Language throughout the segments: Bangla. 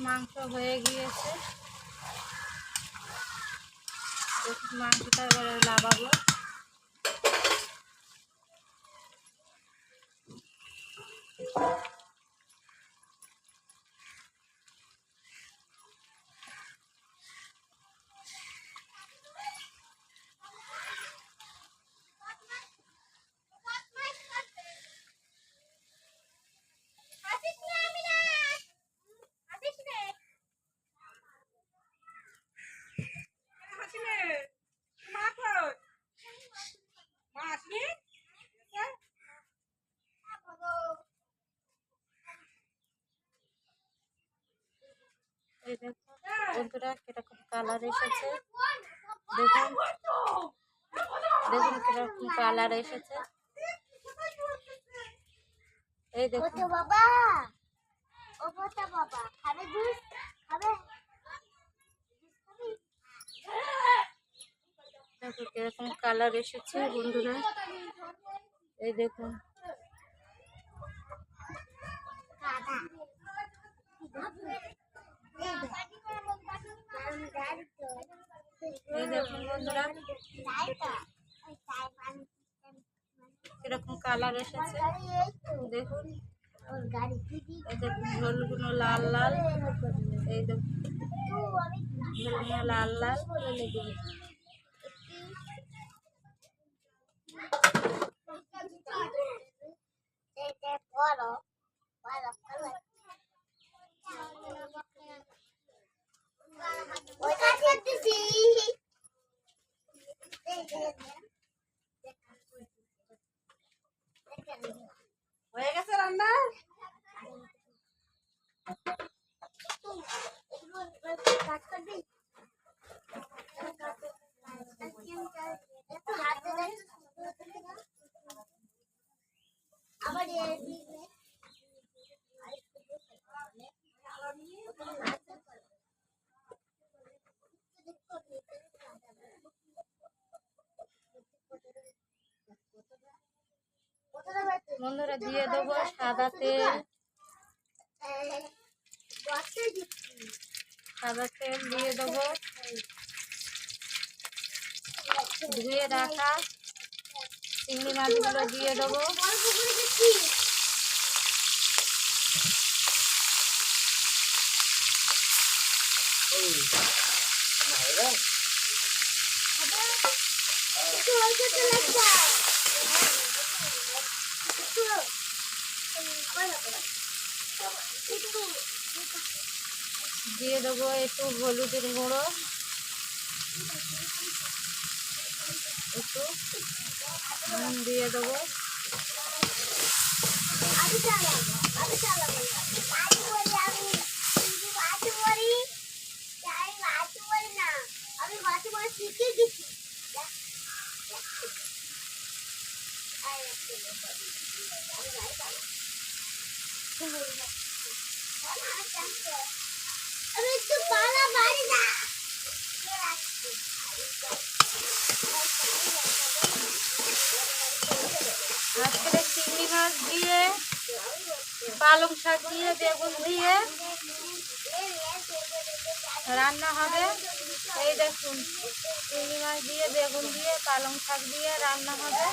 মাংস হয়ে গিয়েছে। দেখুন মাংসটা এবারে লাগাবো। এই দেখুন বন্ধুরা কিরকম কালার এসেছে, দেখুন দেখুন কিরকম কালার এসেছে। এই দেখুন বাবা ও বাবা খাবে জুস খাবে। দেখুন কিরকম কালার এসেছে বন্ধুরা, এই দেখুন। এই দেখুন বন্ধুরা কিরকম কালার এসেছে, দেখুন। এই দেখুন ঝোলগুলো লাল লাল, এই দেখুন ঝোলগুলো লাল লাল। হয়ে গেছে রান্না। আবার বন্ধুরা দিয়ে দেবো সাদা তেল, সাদা তেল দিয়ে দেবো ধুয়ে রাখা চিংড়ি মাছগুলো দিয়ে দেবো। দিয়ে দেবো একটু হলুদের গুঁড়ো, একটু নুন দিয়ে দেবো। আমি একটু পালা বাড়ি না। আজকে চিংড়ি মাছ দিয়ে পালং শাক দিয়ে বেগুন দিয়ে রান্না হবে। এই দেখুন চিংড়ি মাছ দিয়ে বেগুন দিয়ে পালং শাক দিয়ে রান্না হবে।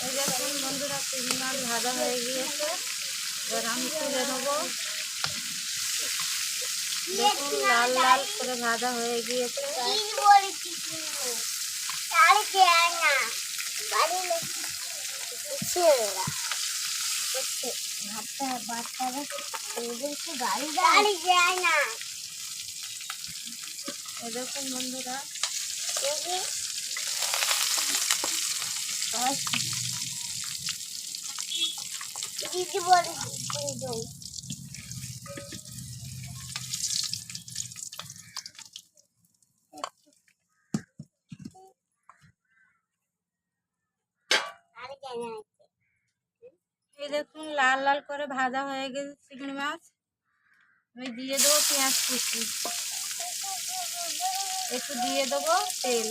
এই দেখুন বন্ধুরা চিংড়ি মাছ ভাজা হয়ে গিয়েছে, এবার আমি তুলে নেবো। দেখুন লাল লাল করে ভাজা হয়ে গিয়েছে। এই দেখুন বন্ধুরা দিদি বলে এই দেখুন লাল লাল করে ভাজা হয়ে গেছে চিংড়ি মাছ। আমি দিয়ে দেবো পেঁয়াজ কুচি, একটু দিয়ে দেবো তেল।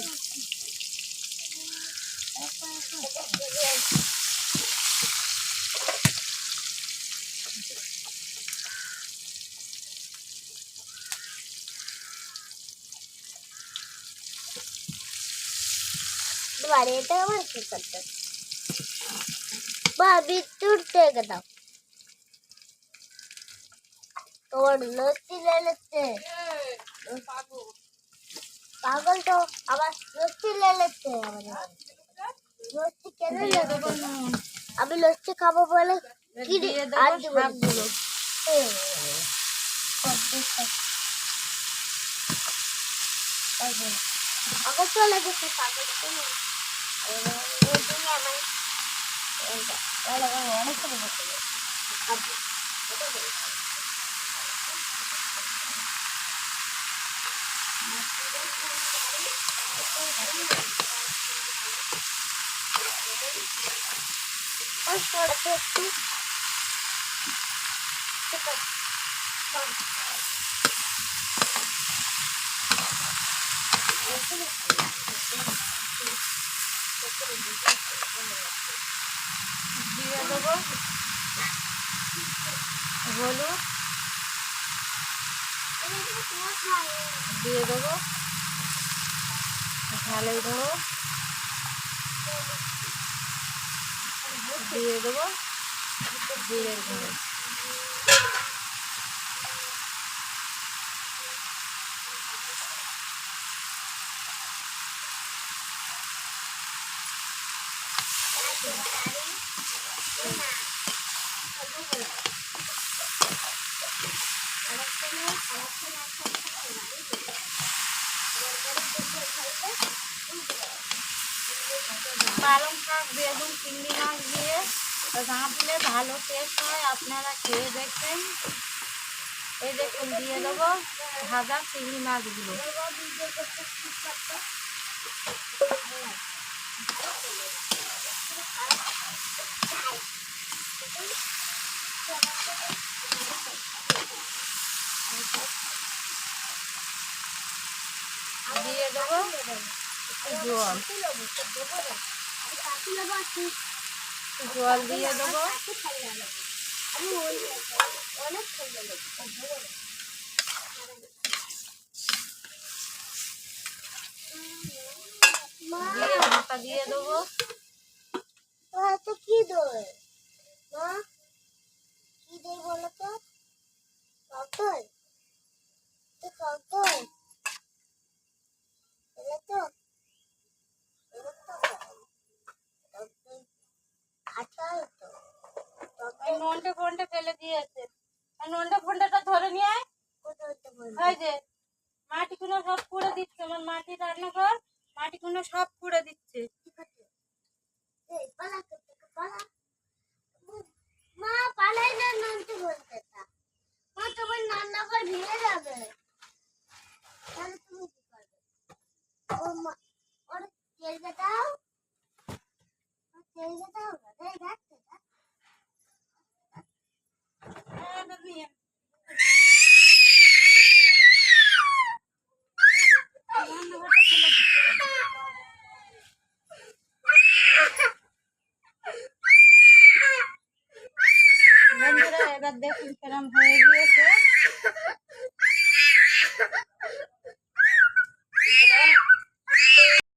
এটা আমার কি করতে ভাবি তুর থেকে দাও তোমার লস্যি লেলেছে পাগল তো আবার লস্যি লেলেছে লস্যি কেন দিয়ে দেবো নুন, আমি লস্যি খাবো বলে কি দিয়ে আর দেবো দিব শাকগুলো। পাগল চলে গেছে পাগল চলে অনেক দিয়ে দেবো হলুদ, দিয়ে দেবো ঝালের গুঁড়ো, দিয়ে দেবো জিরের গুঁড়ো। পালং শাক, বেগুন, চিংড়ি মাছ দিয়ে রাঁধলে ভালো টেস্ট হয়, আপনারা খেয়ে দেখবেন। এই দেখুন দিয়ে দেবো ভাজা চিংড়ি মাছগুলো। দিয়ে দেবো জল, জল দিয়ে দেবো। দিয়ে ঢাকা দিয়ে দেবো। কি দই মা কি দই বলো তো কাকই কাকই তো নন্টে ফন্টে ফেলে দিয়েছে, নন্টে ফন্টেটা ধরে নিয়ে আয়। ওই যে মাটিগুলো সব পুড়ে দিচ্ছে, আমার মাটি রান্নাঘর মাটিগুলো সব পুড়ে দিচ্ছে। মা পালাই না নন্টে বলতে মা তোমার রান্নাঘর ভেঙে যাবে তাহলে তুমি কি করবে ও মা ওর তেলটা দাও তেলটা দাও না দেখ যাচ্ছে বন্ধুরা এবার দেখুন কেরম হয়ে গিয়েছে।